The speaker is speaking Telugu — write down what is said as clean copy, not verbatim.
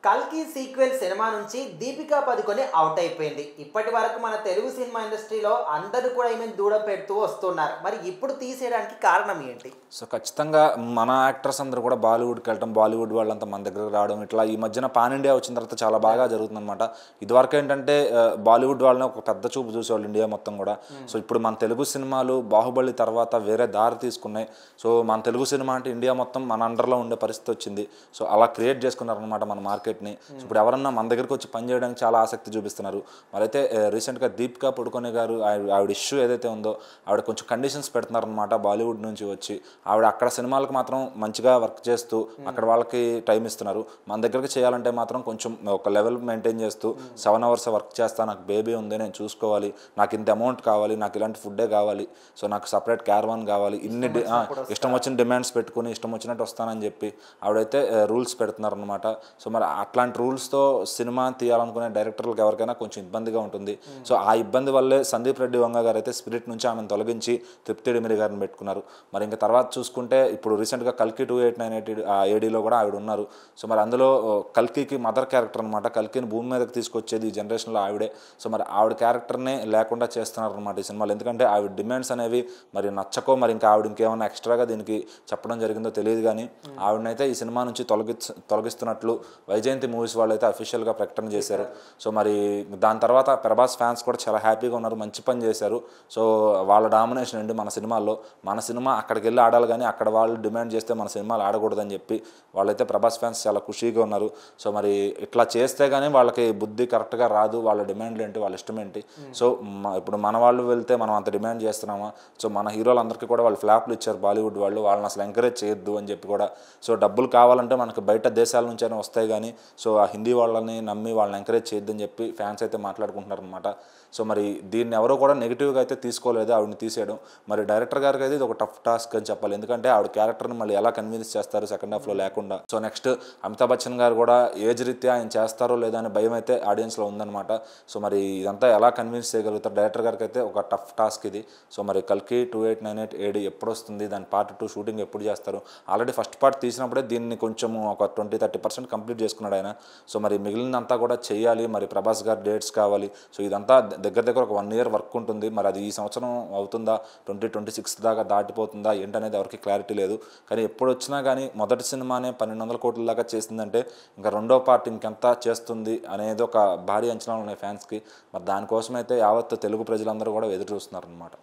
కల్కి సీక్వెల్ సినిమా నుంచి దీపికా పదుకొనె అవుట్ అయిపోయింది. ఇప్పటి వరకు మన తెలుగు సినిమా ఇండస్ట్రీలో అందరూ కూడా ఈమెను దూరం పెడుతూ వస్తున్నారు. మరి ఇప్పుడు తీసేయడానికి కారణం ఏంటి? సో ఖచ్చితంగా మన యాక్టర్స్ అందరూ కూడా బాలీవుడ్కి వెళ్ళటం, బాలీవుడ్ వాళ్ళంతా మన దగ్గరకు రావడం, ఇట్లా ఈ మధ్యన పాన్ ఇండియా వచ్చిన తర్వాత చాలా బాగా జరుగుతుందన్నమాట. ఇదివరకు ఏంటంటే బాలీవుడ్ వాళ్ళని ఒక పెద్ద చూపు చూసేవాళ్ళు ఇండియా మొత్తం కూడా. సో ఇప్పుడు మన తెలుగు సినిమాలు బాహుబలి తర్వాత వేరే దారి తీసుకున్నాయి. సో మన తెలుగు సినిమా అంటే ఇండియా మొత్తం మన అండర్లో ఉండే పరిస్థితి వచ్చింది. సో అలా క్రియేట్ చేసుకున్నారనమాట మన మార్కెట్ని. సో ఇప్పుడు ఎవరన్నా మన దగ్గరకు వచ్చి పని చేయడానికి చాలా ఆసక్తి చూపిస్తున్నారు. మరైతే రీసెంట్గా దీపికా పడుకొనే గారు ఆవిడ ఇష్యూ ఏదైతే ఉందో ఆవిడ కొంచెం కండిషన్స్ పెడుతున్నారనమాట బాలీవుడ్ నుంచి వచ్చి. ఆవిడ అక్కడ సినిమాలకు మాత్రం మంచిగా వర్క్ చేస్తూ అక్కడ వాళ్ళకి టైం ఇస్తున్నారు. మన దగ్గరికి చేయాలంటే మాత్రం కొంచెం ఒక లెవెల్ మెయింటైన్ చేస్తూ 7 hours వర్క్ చేస్తా, నాకు బేబీ ఉంది, నేను చూసుకోవాలి, నాకు ఇంత అమౌంట్ కావాలి, నాకు ఇలాంటి ఫుడ్డే కావాలి, సో నాకు సపరేట్ క్యారవాన్ కావాలి, ఇన్ని ఇష్టం వచ్చిన డిమాండ్స్ పెట్టుకుని ఇష్టం వచ్చినట్టు వస్తానని చెప్పి ఆవిడైతే రూల్స్ పెడుతున్నారనమాట. సో మరి అట్లాంటి రూల్స్తో సినిమా తీయాలనుకునే డైరెక్టర్లకు ఎవరికైనా కొంచెం ఇబ్బందిగా ఉంటుంది. సో ఆ ఇబ్బంది వల్లే సందీప్ రెడ్డి వంగ గారు అయితే స్పిరిట్ నుంచి ఆమెను తొలగించి తృప్తి డిమిరి గారిని పెట్టుకున్నారు. మరి ఇంకా తర్వాత చూసుకుంటే ఇప్పుడు రీసెంట్గా కల్కి 2898 ఏడీలో కూడా ఆవిడ ఉన్నారు. సో మరి అందులో కల్కికి మదర్ క్యారెక్టర్ అనమాట. కల్కిని భూమి మీదకి తీసుకొచ్చేది ఈ జనరేషన్లో ఆవిడే. సో మరి ఆవిడ క్యారెక్టర్నే లేకుండా చేస్తున్నారు అనమాట ఈ సినిమాలు. ఎందుకంటే ఆవిడ డిమాండ్స్ అనేవి మరి నచ్చకో, మరి ఇంకా ఆవిడ ఇంకేమన్నా ఎక్స్ట్రాగా దీనికి చెప్పడం జరిగిందో తెలియదు. కానీ ఆవిడనైతే ఈ సినిమా నుంచి తొలగిస్తున్నట్లు వైజయంతి మూవీస్ వాళ్ళు అయితే అఫీషియల్గా ప్రకటన చేశారు. సో మరి దాని తర్వాత ప్రభాస్ ఫ్యాన్స్ కూడా చాలా హ్యాపీగా ఉన్నారు, మంచి పని చేశారు. సో వాళ్ళ డామినేషన్ అండి మన సినిమాల్లో. మన సినిమా అక్కడికి వెళ్ళి ఆడాలి, కానీ అక్కడ వాళ్ళు డిమాండ్ చేస్తే మన సినిమాలు ఆడకూడదని చెప్పి వాళ్ళైతే ప్రభాస్ ఫ్యాన్స్ చాలా ఖుషీగా ఉన్నారు. సో మరి ఇట్లా చేస్తే కానీ వాళ్ళకి బుద్ధి కరెక్ట్గా రాదు, వాళ్ళ డిమాండ్లు ఏంటి, వాళ్ళ ఇష్టం ఏంటి. సో ఇప్పుడు మన వాళ్ళు వెళ్తే మనం అంత డిమాండ్ చేస్తున్నామా? సో మన హీరోలందరికీ కూడా వాళ్ళు ఫ్లాప్లు ఇచ్చారు బాలీవుడ్ వాళ్ళు, వాళ్ళని అసలు ఎంకరేజ్ చేయొద్దు అని చెప్పి కూడా. సో డబ్బులు కావాలంటే మనకి బయట దేశాల నుంచైనా వస్తాయి, కానీ సో ఆ హిందీ వాళ్ళని నమ్మి వాళ్ళని ఎంకరేజ్ చేయొద్దని చెప్పి ఫ్యాన్స్ అయితే మాట్లాడుకుంటున్నారు అనమాట. సో మరి దీన్ని ఎవరో కూడా నెగిటివ్గా అయితే తీసుకోలేదు ఆవిడని తీసేయడం. మరి డైరెక్టర్ గారికి అయితే ఇది ఒక టఫ్ టాస్క్ అని చెప్పాలి. ఎందుకంటే ఆవిడ క్యారెక్టర్ని మళ్ళీ ఎలా కన్విన్స్ చేస్తారు సెకండ్ హాఫ్లో లేకుండా. సో నెక్స్ట్ అమితాబ్ బచ్చన్ గారు కూడా ఏజ్ రీత్యా ఆయన చేస్తారో లేదా అనే భయం అయితే ఆడియన్స్లో ఉందన్నమాట. సో మరి ఇదంతా ఎలా కన్విన్స్ చేయగలుగుతారు డైరెక్టర్ గారికి అయితే ఒక టఫ్ టాస్క్ ఇది. సో మరి కల్కి 2898 ఏడి ఎప్పుడు వస్తుంది, దాని పార్ట్ 2 షూటింగ్ ఎప్పుడు చేస్తారు? ఆల్రెడీ ఫస్ట్ పార్ట్ తీసినప్పుడే దీన్ని కొంచెం ఒక 20-30% కంప్లీట్ చేసుకున్నాడు ఆయన. సో మరి మిగిలినంతా కూడా చేయాలి. మరి ప్రభాస్ గారు డేట్స్ కావాలి. సో ఇదంతా దగ్గర ఒక 1 year వర్క్ ఉంటుంది. మరి అది ఈ సంవత్సరం అవుతుందా, 2026 దాకా దాటిపోతుందా ఏంటనేది ఎవరికి క్లారిటీ లేదు. కానీ ఎప్పుడు వచ్చినా కానీ మొదటి సినిమానే 1200 కోట్ల దాకా చేసిందంటే ఇంకా రెండో పార్ట్ ఇంకెంత చేస్తుంది అనేది ఒక భారీ అంచనాలు ఉన్నాయి ఫ్యాన్స్కి. మరి దానికోసమైతే యావత్ తెలుగు ప్రజలందరూ కూడా ఎదురు చూస్తున్నారు అనమాట.